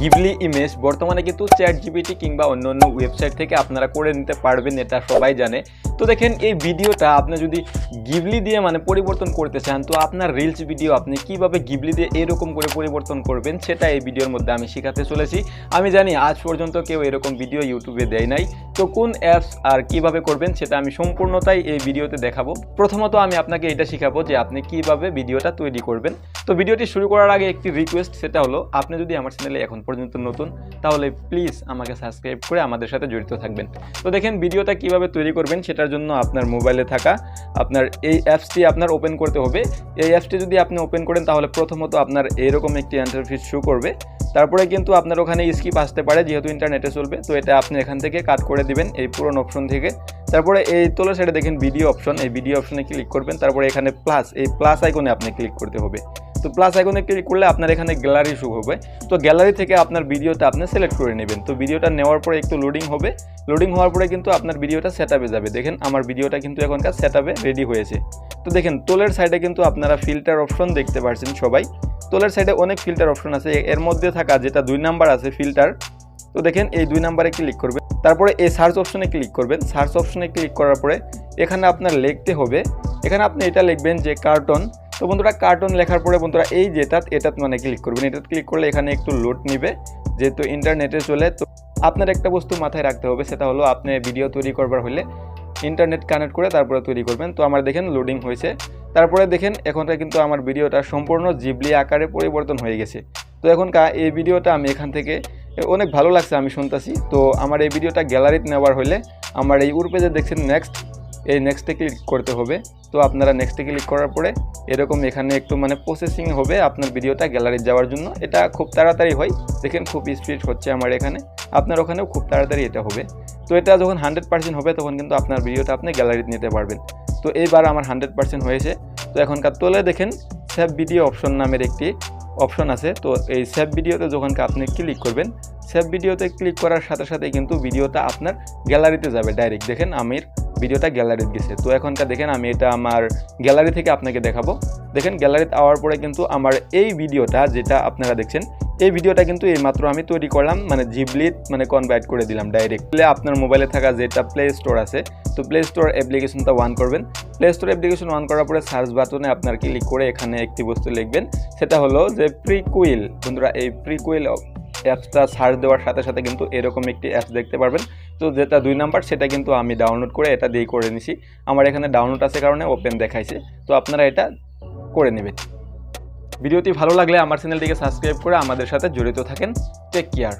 Ghibli image বর্তমানে কিন্তু ChatGPT কিংবা অন্যান্য ওয়েবসাইট থেকে আপনারা করে নিতে পারবেন, এটা সবাই জানে। তো দেখেন এই ভিডিওটা আপনি যদি গিবলি দিয়ে পরিবর্তন করতে চান, তো আপনার রিলস ভিডিও আপনি কিভাবে গিবলি দিয়ে এরকম করে পরিবর্তন করবেন সেটা এই ভিডিওর মধ্যে আমি শেখাতে চলেছি। আমি জানি আজ পর্যন্ত কেউ এরকম ভিডিও ইউটিউবে দেয় নাই। তো কোন অ্যাপস আর কিভাবে করবেন সেটা আমি সম্পূর্ণটাই এই ভিডিওতে দেখাবো। প্রথমত আমি আপনাকে এটা শেখাবো যে আপনি কিভাবে ভিডিওটা তৈরি করবেন। তো ভিডিওটি শুরু করার আগে একটি রিকোয়েস্ট, সেটা হলো আপনি যদি আমার চ্যানেলে এখন পর্যন্ত নতুন, তাহলে প্লিজ আমাকে সাবস্ক্রাইব করে আমাদের সাথে জড়িত থাকবেন। তো দেখেন ভিডিওটা কিভাবে তৈরি করবেন সেটার জন্য আপনার মোবাইলে থাকা আপনার এই অ্যাপসটি আপনার ওপেন করতে হবে। এই অ্যাপসটি যদি আপনি ওপেন করেন তাহলে প্রথমত আপনার এরকম একটি ইন্টারফেস শো করবে। তারপরে কিন্তু আপনার ওখানে স্কিপ আসতে পারে, যেহেতু ইন্টারনেটে চলবে। তো এটা আপনি এখান থেকে কাট করে দিবেন এই পুরনো অপশন থেকে। তারপরে এই তলের সাইডে দেখেন ভিডিও অপশন, এই ভিডিও অপশনে ক্লিক করবেন। তারপরে এখানে প্লাস, এই প্লাস আইকনে আপনি ক্লিক করতে হবে। তো প্লাস আইকনে ক্লিক করলে আপনার এখানে গ্যালারি শো হবে। তো গ্যালারি থেকে আপনার ভিডিওটা আপনি সিলেক্ট করে নেবেন। তো ভিডিওটা নেওয়ার পরে একটু লোডিং হবে। লোডিং হওয়ার পরে কিন্তু আপনার ভিডিওটা সেটআপে যাবে। দেখেন আমার ভিডিওটা কিন্তু এখনকার সেটআপে রেডি হয়েছে। তো দেখেন তোলের সাইডে কিন্তু আপনারা ফিল্টার অপশন দেখতে পাচ্ছেন সবাই। তোলের সাইডে অনেক ফিল্টার অপশন আছে, এর মধ্যে থাকা যেটা 2 নাম্বার আছে ফিল্টার। তো দেখেন এই 2 নাম্বারে ক্লিক করবেন। তারপরে এই সার্চ অপশনে ক্লিক করবেন। সার্চ অপশনে ক্লিক করার পরে এখানে আপনার লিখতে হবে, এখানে আপনি এটা লিখবেন যে কার্টুন। তো বন্ধুরা কার্টুন লেখার পরে বন্ধুরা এই যেটাত ক্লিক করবেন। এটাত ক্লিক করলে এখানে একটু লোড নেবে, যেহেতু ইন্টারনেটে চলে। তো আপনার একটা বস্তু মাথায় রাখতে হবে, সেটা হলো আপনি ভিডিও তৈরি করবার হলে ইন্টারনেট কানেক্ট করে তারপরে তৈরি করবেন। তো আমার দেখেন লোডিং হয়েছে। তারপরে দেখেন এখনটা কিন্তু আমার ভিডিওটা সম্পূর্ণ জিবলি আকারে পরিবর্তন হয়ে গেছে। তো এখনকার এই ভিডিওটা আমি এখান থেকে অনেক ভালো লাগছে, আমি শুনতেছি। তো আমার এই ভিডিওটা গ্যালারিতে নেওয়ার হলে আমার এই পেজে দেখছেন নেক্সট, এই নেক্সটে ক্লিক করতে হবে। তো আপনারা নেক্সটে ক্লিক করার পরে এরকম এখানে একটু প্রসেসিং হবে আপনার ভিডিওটা গ্যালারিতে যাওয়ার জন্য। এটা খুব তাড়াতাড়ি হয়, দেখেন খুব স্পিড হচ্ছে আমার এখানে, আপনার ওখানেও খুব তাড়াতাড়ি এটা হবে। তো এটা যখন 100% হবে তখন কিন্তু আপনার ভিডিওটা আপনি গ্যালারিতে নিতে পারবেন। তো এইবার আমার 100% হয়েছে। তো এখনকার তোলে দেখেন সেভ ভিডিও অপশন নামের একটি অপশন আছে। তো এই সেভ ভিডিওতে যখন আপনি ক্লিক করবেন, সেভ ভিডিওতে ক্লিক করার সাথে সাথে কিন্তু ভিডিওটা আপনার গ্যালারিতে যাবে ডাইরেক্ট। দেখেন আমার ভিডিওটা গ্যালারিতে গেছে। তো এখনকার দেখেন আমি এটা আমার গ্যালারি থেকে আপনাকে দেখাবো। দেখেন গ্যালারিতে আওয়ার পরে কিন্তু আমার এই ভিডিওটা যেটা আপনারা দেখছেন, এই ভিডিওটা কিন্তু এইমাত্র আমি তৈরি করলাম, জিবলিত কনভার্ট করে দিলাম ডাইরেক্ট। আপনার মোবাইলে থাকা যেটা প্লে স্টোর আছে, তো প্লে স্টোর অ্যাপ্লিকেশনটা অন করবেন। প্লে স্টোর অ্যাপ্লিকেশন অন করার পরে সার্চ বাটনে আপনার ক্লিক করে এখানে একটি বস্তু লিখবেন, সেটা হলো যে প্রিকুইল। বন্ধুরা এই প্রিকুইল অ্যাপসটা সার্চ দেওয়ার সাথে সাথে কিন্তু এরকম একটি অ্যাপস দেখতে পারবেন। তো যেটা 2 নাম্বার সেটা কিন্তু আমি ডাউনলোড করে এটা দিয়ে করে নিছি। আমার এখানে ডাউনলোড আছে কারণে ওপেন দেখাইছে। তো আপনারা এটা করে নেবেন। ভিডিওটি ভালো লাগলে আমার চ্যানেলটিকে সাবস্ক্রাইব করে আমাদের সাথে জড়িত থাকেন। Take care.